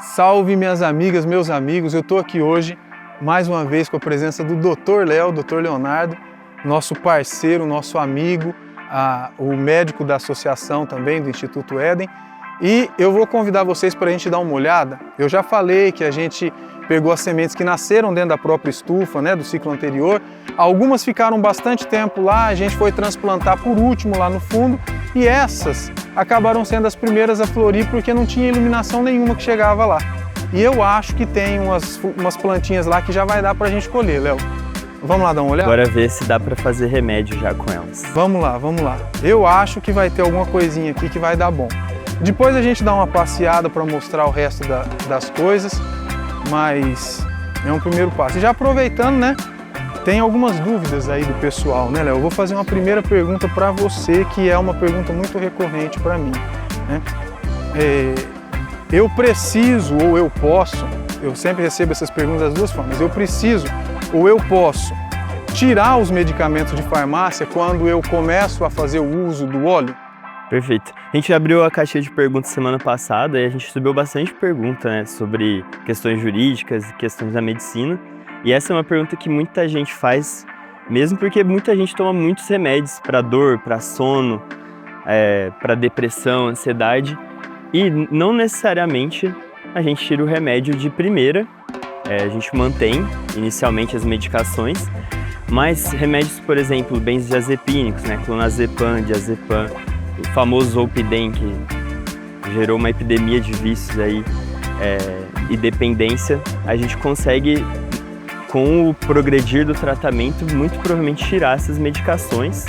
Salve minhas amigas, meus amigos, eu estou aqui hoje mais uma vez com a presença do Dr. Léo, Dr. Leonardo, nosso parceiro, nosso amigo, o médico da associação também, do Instituto Éden, e eu vou convidar vocês para a gente dar uma olhada. Eu já falei que a gente pegou as sementes que nasceram dentro da própria estufa, né, do ciclo anterior, algumas ficaram bastante tempo lá, a gente foi transplantar por último lá no fundo, e essas acabaram sendo as primeiras a florir porque não tinha iluminação nenhuma que chegava lá. E eu acho que tem umas plantinhas lá que já vai dar pra gente colher, Léo. Vamos lá dar uma olhada? Bora ver se dá pra fazer remédio já com elas. Vamos lá, vamos lá. Eu acho que vai ter alguma coisinha aqui que vai dar bom. Depois a gente dá uma passeada para mostrar o resto das coisas, mas é um primeiro passo. E já aproveitando, né? Tem algumas dúvidas aí do pessoal, né, Léo? Eu vou fazer uma primeira pergunta para você, que é uma pergunta muito recorrente para mim, né? Eu preciso ou eu posso, eu sempre recebo essas perguntas das duas formas, eu preciso ou eu posso tirar os medicamentos de farmácia quando eu começo a fazer o uso do óleo? Perfeito. A gente abriu a caixinha de perguntas semana passada e a gente recebeu bastante pergunta, né, sobre questões jurídicas e questões da medicina. E essa é uma pergunta que muita gente faz, mesmo porque muita gente toma muitos remédios para dor, para sono, para depressão, ansiedade. E não necessariamente a gente tira o remédio de primeira, a gente mantém inicialmente as medicações, mas remédios, por exemplo, benzodiazepínicos, né, clonazepam, diazepam, o famoso Zolpidem, que gerou uma epidemia de vícios aí, e dependência, a gente consegue, com o progredir do tratamento, muito provavelmente tirar essas medicações,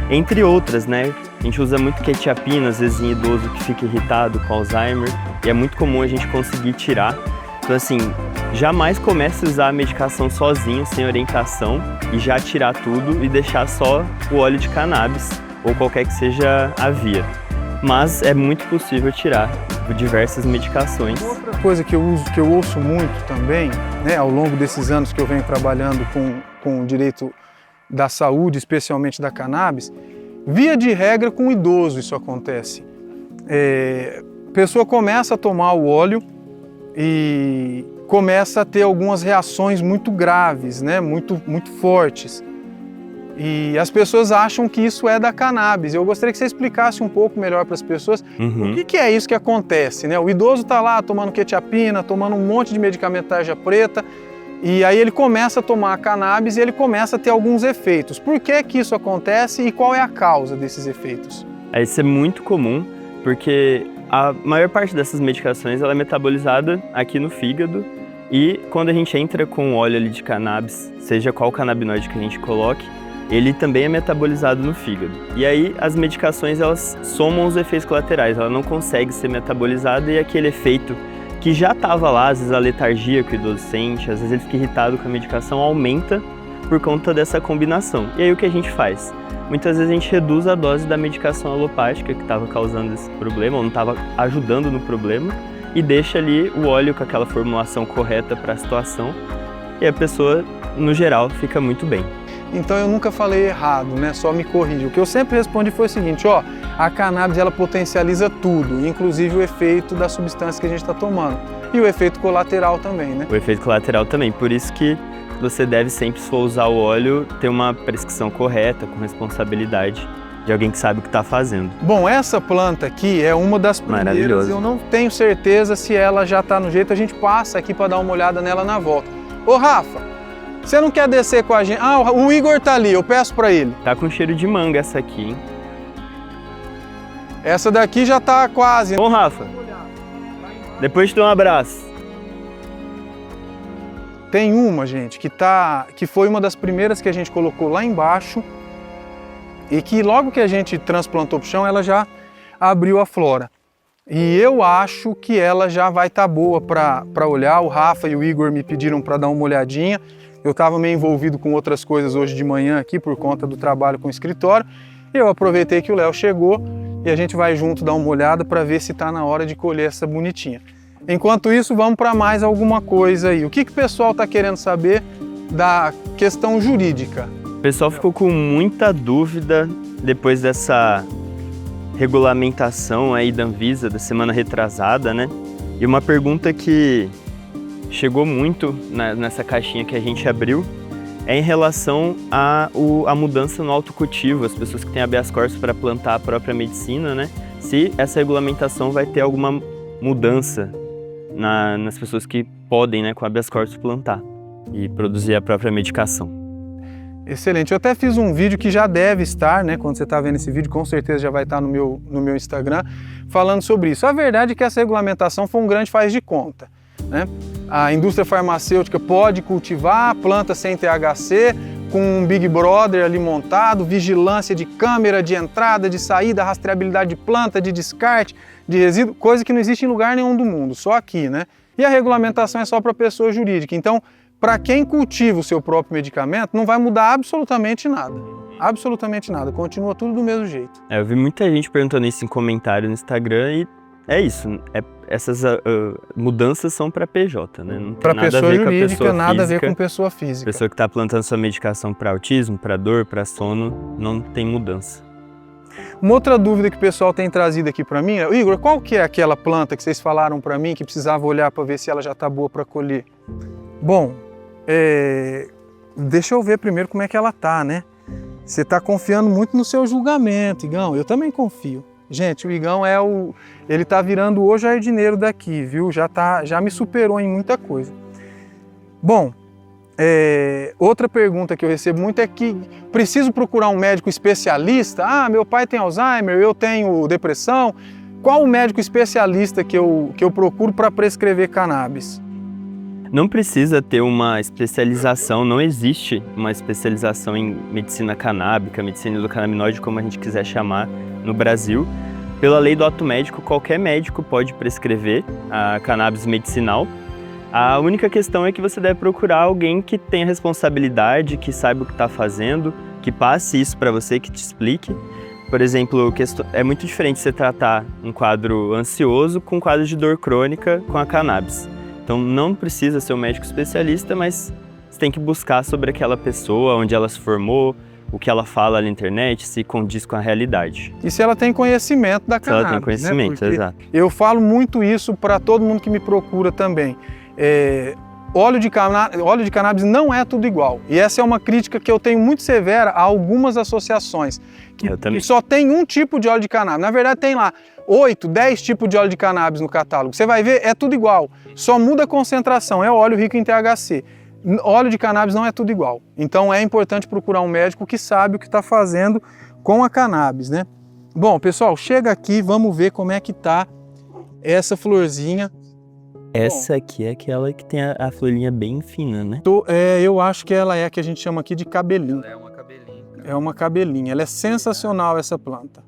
entre outras, né? A gente usa muito quetiapina, às vezes em idoso que fica irritado com Alzheimer, e é muito comum a gente conseguir tirar. Então, assim, jamais comece a usar a medicação sozinho, sem orientação, e já tirar tudo e deixar só o óleo de cannabis, ou qualquer que seja a via. Mas é muito possível tirar diversas medicações. Outra coisa que eu ouço muito também, né, ao longo desses anos que eu venho trabalhando com o direito da saúde, especialmente da cannabis, via de regra com o idoso isso acontece. A pessoa começa a tomar o óleo e começa a ter algumas reações muito graves, né, muito fortes. E as pessoas acham que isso é da cannabis. Eu gostaria que você explicasse um pouco melhor para as pessoas o que é isso que acontece, né? O idoso está lá tomando quetiapina, tomando um monte de medicamento tarja preta, e aí ele começa a tomar a cannabis e ele começa a ter alguns efeitos. Por que isso acontece e qual é a causa desses efeitos? Isso é muito comum, porque a maior parte dessas medicações ela é metabolizada aqui no fígado, e quando a gente entra com óleo ali de cannabis, seja qual canabinoide que a gente coloque, ele também é metabolizado no fígado. E aí as medicações elas somam os efeitos colaterais, ela não consegue ser metabolizada e aquele efeito que já estava lá, às vezes a letargia que o idoso sente, às vezes ele fica irritado com a medicação, aumenta por conta dessa combinação. E aí o que a gente faz? Muitas vezes a gente reduz a dose da medicação alopática que estava causando esse problema, ou não estava ajudando no problema, e deixa ali o óleo com aquela formulação correta para a situação, e a pessoa, no geral, fica muito bem. Então eu nunca falei errado, né? Só me corrija. O que eu sempre respondi foi o seguinte, ó, a cannabis ela potencializa tudo, inclusive o efeito da substância que a gente está tomando. E o efeito colateral também, né? O efeito colateral também, por isso que você deve sempre, se for usar o óleo, ter uma prescrição correta, com responsabilidade de alguém que sabe o que está fazendo. Bom, essa planta aqui é uma das primeiras, eu não tenho certeza se ela já está no jeito, a gente passa aqui para dar uma olhada nela na volta. Ô Rafa, você não quer descer com a gente? Ah, o Igor tá ali, eu peço para ele. Tá com cheiro de manga essa aqui, hein? Essa daqui já tá quase. Bom, Rafa, depois te dou um abraço. Tem uma, gente, que foi uma das primeiras que a gente colocou lá embaixo e que logo que a gente transplantou pro chão, ela já abriu a flora. E eu acho que ela já vai estar boa para olhar. O Rafa e o Igor me pediram para dar uma olhadinha. Eu estava meio envolvido com outras coisas hoje de manhã aqui por conta do trabalho com o escritório. Eu aproveitei que o Léo chegou e a gente vai junto dar uma olhada para ver se está na hora de colher essa bonitinha. Enquanto isso, vamos para mais alguma coisa aí. O que o pessoal está querendo saber da questão jurídica? O pessoal ficou com muita dúvida depois dessa regulamentação aí da Anvisa da semana retrasada, né? E uma pergunta que chegou muito nessa caixinha que a gente abriu é em relação à mudança no autocultivo, as pessoas que têm habeas corpus para plantar a própria medicina, né? Se essa regulamentação vai ter alguma mudança nas pessoas que podem, né, com habeas corpus plantar e produzir a própria medicação. Excelente. Eu até fiz um vídeo que já deve estar, né? Quando você está vendo esse vídeo, com certeza já vai estar no meu Instagram, falando sobre isso. A verdade é que essa regulamentação foi um grande faz de conta, né? A indústria farmacêutica pode cultivar planta sem THC, com um Big Brother ali montado, vigilância de câmera, de entrada, de saída, rastreabilidade de planta, de descarte, de resíduo, coisa que não existe em lugar nenhum do mundo, só aqui, né? E a regulamentação é só para pessoa jurídica. Então, para quem cultiva o seu próprio medicamento, não vai mudar absolutamente nada. Absolutamente nada. Continua tudo do mesmo jeito. Eu vi muita gente perguntando isso em comentário no Instagram e é isso. Essas mudanças são para PJ, né? Não tem para nada pessoa a ver jurídica, com a pessoa nada física. a ver com pessoa física. Pessoa que está plantando sua medicação para autismo, para dor, para sono, não tem mudança. Uma outra dúvida que o pessoal tem trazido aqui para mim é: Igor, qual que é aquela planta que vocês falaram para mim que precisava olhar para ver se ela já está boa para colher? Bom, deixa eu ver primeiro como é que ela tá, né? Você está confiando muito no seu julgamento, Igão. Eu também confio. Gente, o Igão ele tá virando o jardineiro daqui, viu? Já me superou em muita coisa. Bom, outra pergunta que eu recebo muito é que preciso procurar um médico especialista? Ah, meu pai tem Alzheimer, eu tenho depressão. Qual o médico especialista que eu procuro para prescrever cannabis? Não precisa ter uma especialização, não existe uma especialização em medicina canábica, medicina endocannabinoide, como a gente quiser chamar, no Brasil. Pela lei do ato médico, qualquer médico pode prescrever a cannabis medicinal. A única questão é que você deve procurar alguém que tenha responsabilidade, que saiba o que está fazendo, que passe isso para você, que te explique. Por exemplo, é muito diferente você tratar um quadro ansioso com um quadro de dor crônica com a cannabis. Então não precisa ser um médico especialista, mas você tem que buscar sobre aquela pessoa, onde ela se formou, o que ela fala na internet, se condiz com a realidade. E se ela tem conhecimento da cannabis. Se ela tem conhecimento, né? exato. Eu falo muito isso para todo mundo que me procura também. Óleo de cannabis não é tudo igual. E essa é uma crítica que eu tenho muito severa a algumas associações. Que só tem um tipo de óleo de cannabis. Na verdade tem lá 8, 10 tipos de óleo de cannabis no catálogo. Você vai ver, é tudo igual. Só muda a concentração, é óleo rico em THC. Óleo de cannabis não é tudo igual. Então é importante procurar um médico que sabe o que está fazendo com a cannabis, né? Bom, pessoal, chega aqui, vamos ver como é que tá essa florzinha. Essa aqui é aquela que tem a florinha bem fina, né? Eu acho que ela é a que a gente chama aqui de cabelinho. Ela é uma cabelinha. É uma cabelinha. Ela é sensacional, essa planta.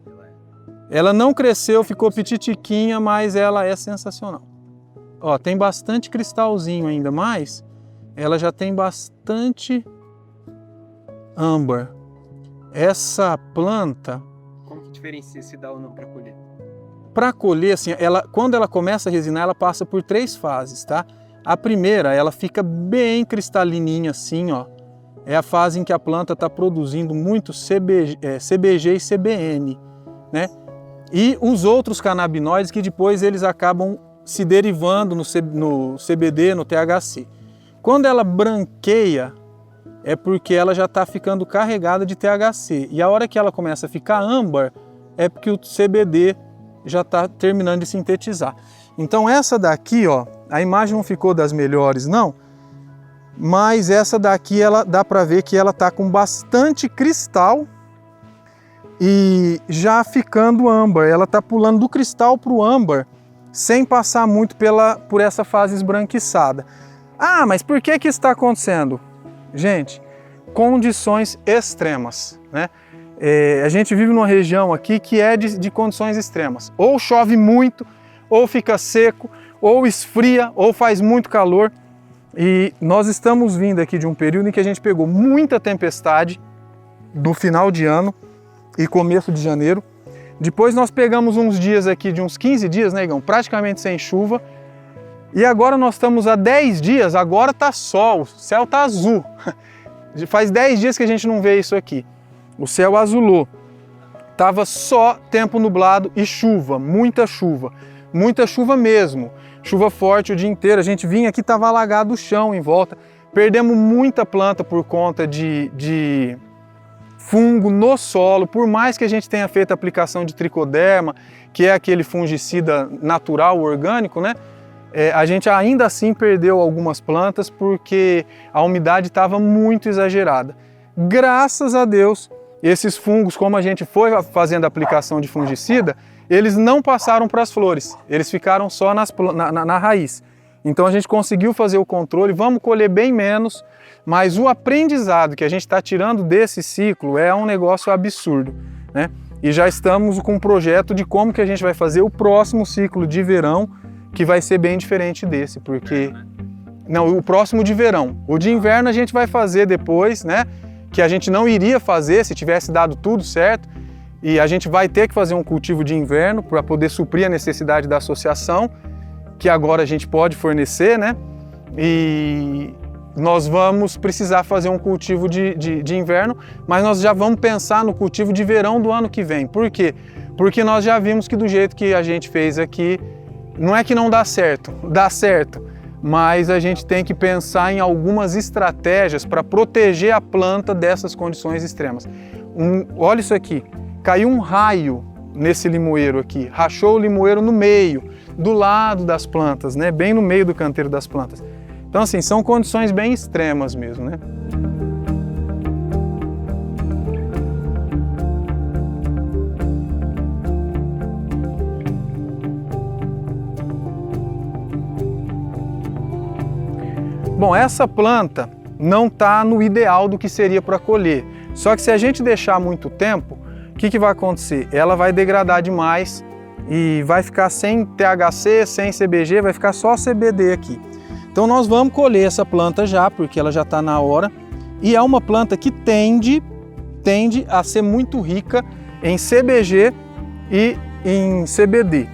Ela não cresceu, ficou pititiquinha, mas ela é sensacional. Ó, tem bastante cristalzinho ainda, mas ela já tem bastante âmbar. Essa planta... Como que diferencia se dá ou não para colher? Para colher, assim, quando ela começa a resinar, ela passa por 3 fases, tá? A primeira, ela fica bem cristalininha assim, ó. É a fase em que a planta está produzindo muito CBG e CBN, né? E os outros canabinoides que depois eles acabam se derivando no CBD, no THC. Quando ela branqueia, é porque ela já está ficando carregada de THC. E a hora que ela começa a ficar âmbar, é porque o CBD já está terminando de sintetizar. Então essa daqui, ó, a imagem não ficou das melhores não, mas essa daqui dá para ver que ela está com bastante cristal e já ficando âmbar. Ela está pulando do cristal para o âmbar sem passar muito por essa fase esbranquiçada. Ah, mas por que isso está acontecendo? Gente, condições extremas, né? A gente vive numa região aqui que é de condições extremas. Ou chove muito, ou fica seco, ou esfria, ou faz muito calor. E nós estamos vindo aqui de um período em que a gente pegou muita tempestade do final de ano e começo de janeiro. Depois nós pegamos uns dias aqui de uns 15 dias, né, Igão? Praticamente sem chuva. E agora nós estamos há 10 dias, agora tá sol, o céu tá azul. Faz 10 dias que a gente não vê isso aqui. O céu azulou, tava só tempo nublado e chuva muita chuva mesmo. chuva forte o dia inteiro, a gente vinha aqui, estava alagado o chão em volta, perdemos muita planta por conta de fungo no solo, por mais que a gente tenha feito a aplicação de tricoderma, que é aquele fungicida natural, orgânico, né? A gente ainda assim perdeu algumas plantas porque a umidade estava muito exagerada. Graças a Deus, esses fungos, como a gente foi fazendo a aplicação de fungicida, eles não passaram para as flores, eles ficaram só na raiz. Então a gente conseguiu fazer o controle, vamos colher bem menos, mas o aprendizado que a gente está tirando desse ciclo é um negócio absurdo, né? E já estamos com um projeto de como que a gente vai fazer o próximo ciclo de verão, que vai ser bem diferente desse, porque... Não, o próximo de verão. O de inverno a gente vai fazer depois, né? Que a gente não iria fazer se tivesse dado tudo certo, e a gente vai ter que fazer um cultivo de inverno para poder suprir a necessidade da associação, que agora a gente pode fornecer, né? E nós vamos precisar fazer um cultivo de inverno, mas nós já vamos pensar no cultivo de verão do ano que vem. Por quê? Porque nós já vimos que do jeito que a gente fez aqui, não é que não dá certo, mas a gente tem que pensar em algumas estratégias para proteger a planta dessas condições extremas. Olha isso aqui, caiu um raio nesse limoeiro aqui, rachou o limoeiro no meio, do lado das plantas, né? Bem no meio do canteiro das plantas. Então assim, são condições bem extremas mesmo, né? Bom, essa planta não está no ideal do que seria para colher. Só que se a gente deixar muito tempo, o que vai acontecer? Ela vai degradar demais e vai ficar sem THC, sem CBG, vai ficar só CBD aqui. Então nós vamos colher essa planta já, porque ela já está na hora. E é uma planta que tende a ser muito rica em CBG e em CBD.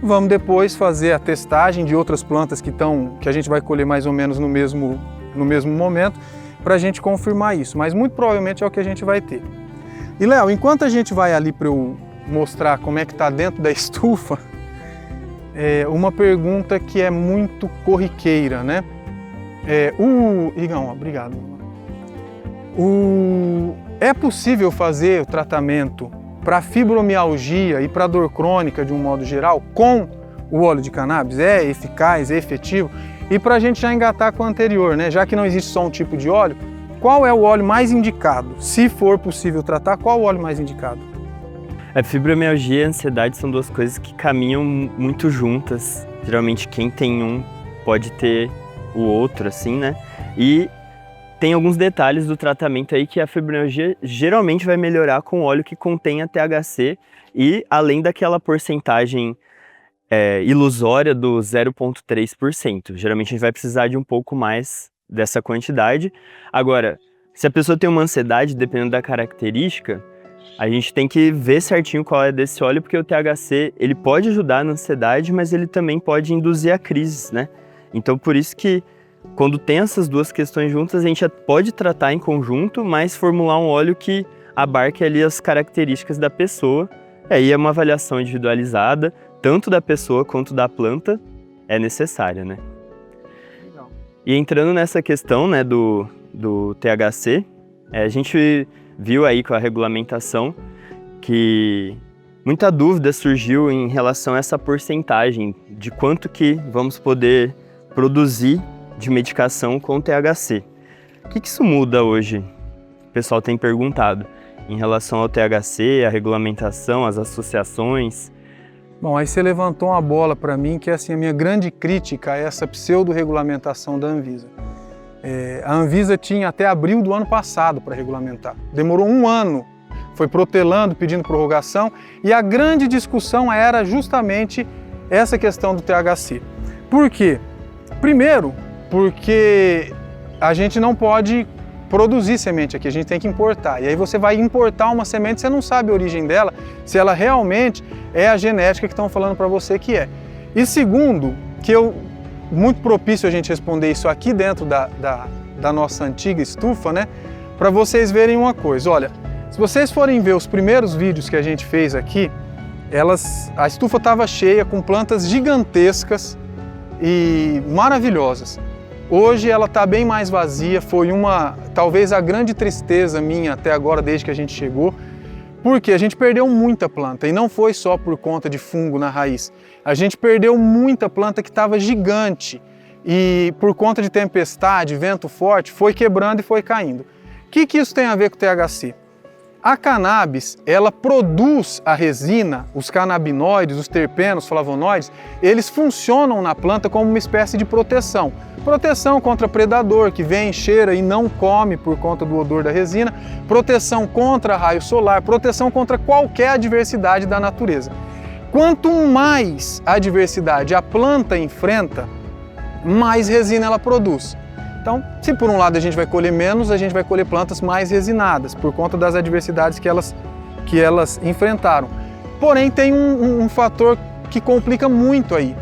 Vamos depois fazer a testagem de outras plantas que a gente vai colher mais ou menos no mesmo momento, para a gente confirmar isso, mas muito provavelmente é o que a gente vai ter. E Léo, enquanto a gente vai ali para eu mostrar como é que está dentro da estufa, uma pergunta que é muito corriqueira, né? Igão, obrigado. É possível fazer o tratamento para fibromialgia e para dor crônica de um modo geral com o óleo de cannabis? É eficaz, é efetivo? E para a gente já engatar com o anterior, né? Já que não existe só um tipo de óleo, qual é o óleo mais indicado? Se for possível tratar, qual o óleo mais indicado? A fibromialgia e a ansiedade são duas coisas que caminham muito juntas. Geralmente quem tem um pode ter o outro, assim, né? E tem alguns detalhes do tratamento aí que a fibromialgia geralmente vai melhorar com óleo que contenha THC e além daquela porcentagem ilusória do 0,3%. Geralmente a gente vai precisar de um pouco mais dessa quantidade. Agora, se a pessoa tem uma ansiedade, dependendo da característica, a gente tem que ver certinho qual é desse óleo, porque o THC ele pode ajudar na ansiedade, mas ele também pode induzir a crises, né? Então por isso que quando tem essas duas questões juntas, a gente pode tratar em conjunto, mas formular um óleo que abarque ali as características da pessoa. E aí é uma avaliação individualizada, tanto da pessoa quanto da planta, é necessária, né? Legal. E entrando nessa questão, né, do THC, a gente viu aí com a regulamentação que muita dúvida surgiu em relação a essa porcentagem de quanto que vamos poder produzir de medicação com THC. O que isso muda hoje? O pessoal tem perguntado em relação ao THC, a regulamentação, as associações. Bom, aí você levantou uma bola para mim, que é assim, a minha grande crítica a essa pseudo-regulamentação da Anvisa. A Anvisa tinha até abril do ano passado para regulamentar. Demorou um ano, foi protelando, pedindo prorrogação, e a grande discussão era justamente essa questão do THC. Por quê? Primeiro, porque a gente não pode produzir semente aqui, a gente tem que importar. E aí você vai importar uma semente, você não sabe a origem dela, se ela realmente é a genética que estão falando para você que é. E segundo, muito propício a gente responder isso aqui dentro da nossa antiga estufa, né? Para vocês verem uma coisa, olha, se vocês forem ver os primeiros vídeos que a gente fez aqui, a estufa estava cheia com plantas gigantescas e maravilhosas. Hoje ela está bem mais vazia, foi talvez a grande tristeza minha até agora, desde que a gente chegou, porque a gente perdeu muita planta, e não foi só por conta de fungo na raiz. A gente perdeu muita planta que estava gigante, e por conta de tempestade, vento forte, foi quebrando e foi caindo. O que isso tem a ver com o THC? A cannabis, ela produz a resina, os canabinoides, os terpenos, flavonoides, eles funcionam na planta como uma espécie de proteção. Proteção contra predador que vem, cheira e não come por conta do odor da resina, proteção contra raio solar, proteção contra qualquer adversidade da natureza. Quanto mais adversidade a planta enfrenta, mais resina ela produz. Então, se por um lado a gente vai colher menos, a gente vai colher plantas mais resinadas, por conta das adversidades que elas enfrentaram. Porém, tem um fator que complica muito aí.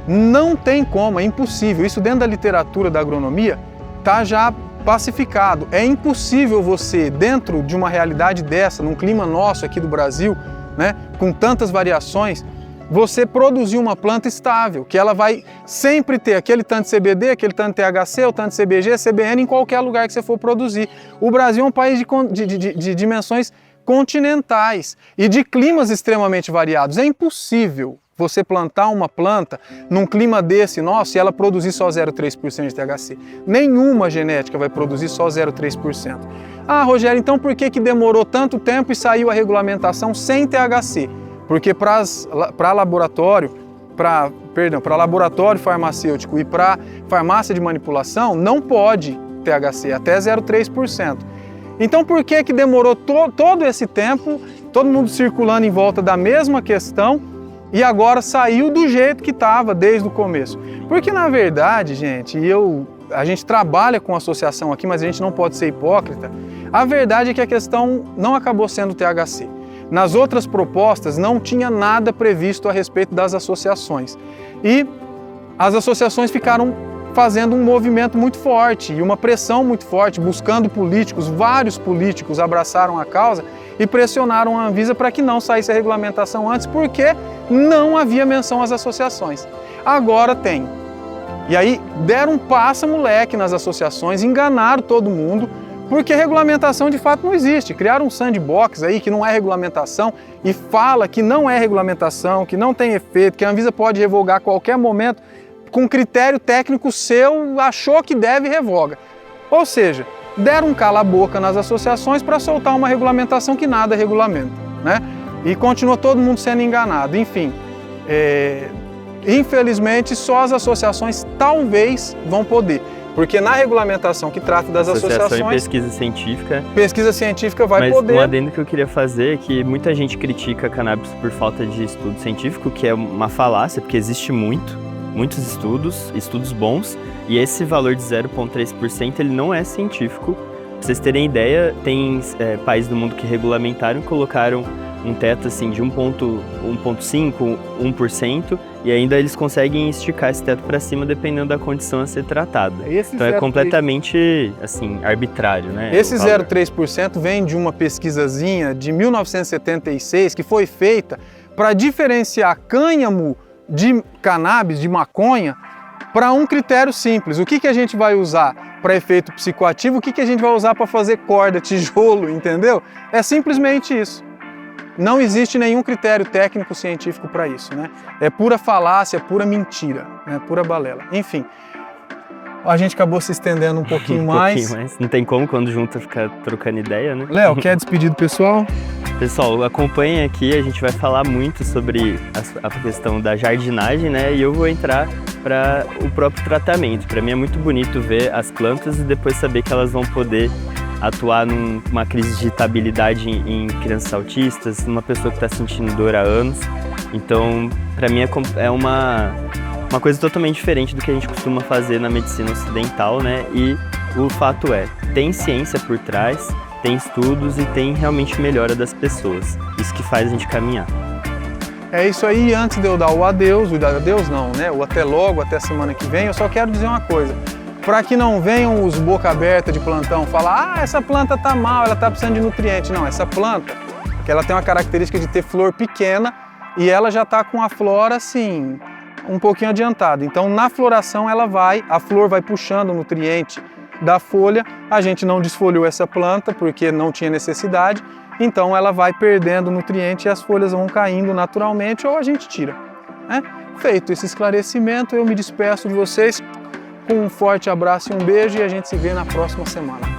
Não tem como, é impossível. Isso dentro da literatura da agronomia está já pacificado. É impossível você, dentro de uma realidade dessa, num clima nosso aqui do Brasil, né, com tantas variações, você produzir uma planta estável, que ela vai sempre ter aquele tanto de CBD, aquele tanto de THC, o tanto de CBG, CBN em qualquer lugar que você for produzir. O Brasil é um país de dimensões continentais e de climas extremamente variados. É impossível você plantar uma planta num clima desse nosso e ela produzir só 0,3% de THC. Nenhuma genética vai produzir só 0,3%. Ah, Rogério, então por que demorou tanto tempo e saiu a regulamentação sem THC? Porque para laboratório farmacêutico e para farmácia de manipulação não pode THC, até 0,3%. Então por que demorou todo esse tempo, todo mundo circulando em volta da mesma questão e agora saiu do jeito que estava desde o começo? Porque na verdade, gente, a gente trabalha com associação aqui, mas a gente não pode ser hipócrita, a verdade é que a questão não acabou sendo o THC. Nas outras propostas não tinha nada previsto a respeito das associações. E as associações ficaram fazendo um movimento muito forte e uma pressão muito forte, buscando políticos, vários políticos abraçaram a causa e pressionaram a Anvisa para que não saísse a regulamentação antes, porque não havia menção às associações. Agora tem. E aí deram um passa-moleque nas associações, enganaram todo mundo, porque regulamentação de fato não existe. Criaram um sandbox aí que não é regulamentação e fala que não é regulamentação, que não tem efeito, que a Anvisa pode revogar a qualquer momento, com critério técnico seu, achou que deve e revoga. Ou seja, deram um cala-boca nas associações para soltar uma regulamentação que nada regulamenta, né? E continua todo mundo sendo enganado. Enfim, infelizmente só as associações talvez vão poder. Porque na regulamentação que trata das associações... Pesquisa científica vai poder... Mas um adendo que eu queria fazer é que muita gente critica a cannabis por falta de estudo científico, que é uma falácia, porque existe muitos estudos bons, e esse valor de 0,3% ele não é científico. Pra vocês terem ideia, tem países do mundo que regulamentaram e colocaram um teto assim, de 1,5%, 1%, e ainda eles conseguem esticar esse teto para cima dependendo da condição a ser tratada. Então é completamente assim, arbitrário, né? Esse 0,3% vem de uma pesquisazinha de 1976 que foi feita para diferenciar cânhamo de cannabis, de maconha, para um critério simples. O que a gente vai usar para efeito psicoativo, o que a gente vai usar para fazer corda, tijolo, entendeu? É simplesmente isso. Não existe nenhum critério técnico científico para isso, né? É pura falácia, pura mentira, né? Pura balela. Enfim, a gente acabou se estendendo um pouquinho mais. Não tem como quando junta ficar trocando ideia, né? Léo, quer despedir do pessoal? Pessoal, acompanhem aqui, a gente vai falar muito sobre a questão da jardinagem, né? E eu vou entrar para o próprio tratamento. Para mim é muito bonito ver as plantas e depois saber que elas vão poder atuar numa crise de irritabilidade em crianças autistas, numa pessoa que está sentindo dor há anos. Então, para mim é uma coisa totalmente diferente do que a gente costuma fazer na medicina ocidental, né? E o fato é, tem ciência por trás, tem estudos e tem realmente melhora das pessoas. Isso que faz a gente caminhar. É isso aí, antes de eu dar o adeus não, né? O até logo, até semana que vem, eu só quero dizer uma coisa. Para que não venham os boca aberta de plantão falar, essa planta tá mal, ela tá precisando de nutriente. Não, essa planta, que ela tem uma característica de ter flor pequena e ela já tá com a flora assim, um pouquinho adiantada. Então, na floração, a flor vai puxando o nutriente da folha. A gente não desfolhou essa planta porque não tinha necessidade, então ela vai perdendo nutriente e as folhas vão caindo naturalmente ou a gente tira, né? Feito esse esclarecimento, eu me despeço de vocês com um forte abraço e um beijo e a gente se vê na próxima semana.